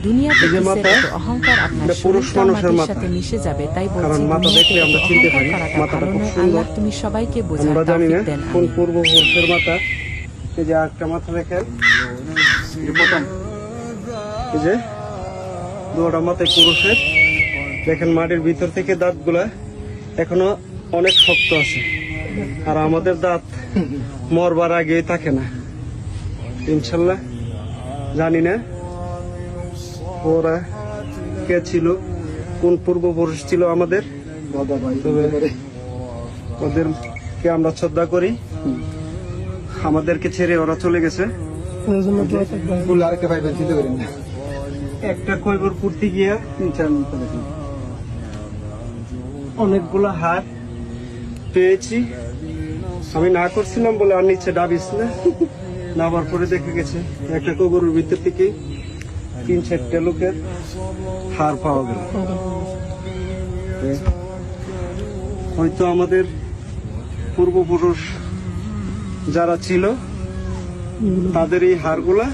দুনিয়াতে এই যে কিসের মাথা, এত অহংকার, আপনার এটা পুরুষ শরীরটা মানুষের মাটির মাথা। সাথে মিশে যাবে। তাই কারণ বলছি, মাথা দুনিয়াতে দেখলে এত আমরা চিনতে অহংকার পারি করাটা মাথাটা ভালো খুব নয়। সুন্দর। আল্লাহ তুমি সবাইকে বোঝার আমরা জানি না তৌফিক দেন, কোন আমিন। পূর্বপুরুষের মাথা। এই যে একটা মাথা দেখেন, এই যে দুটা মাথায় পুরুষের। দেখেন মাটির ভিতর থেকে দাঁতগুলা এখনো অনেক শক্ত আছে, আর আমাদের দাঁত মরবার আগেই থাকে না ইনশাল্লাহ। জানি না ওরা কে ছিল, কোন পূর্বপুরুষ ছিল আমাদের, তবে ওদেরকে আমরা শ্রদ্ধা করি। আমাদেরকে ছেড়ে ওরা চলে গেছে। একটা কইবর করতে গিয়া অনেকগুলো হাত পেয়েছি। আমি না করছিলাম বলে আর নিচে ডাবিস না, নামার পরে দেখে গেছে একটা কবরের ভিতর থেকে 3-4টা লোকের হাড় পাওয়া গেল। হয়তো আমাদের পূর্বপুরুষ যারা ছিল তাদের এই হাড়গুলা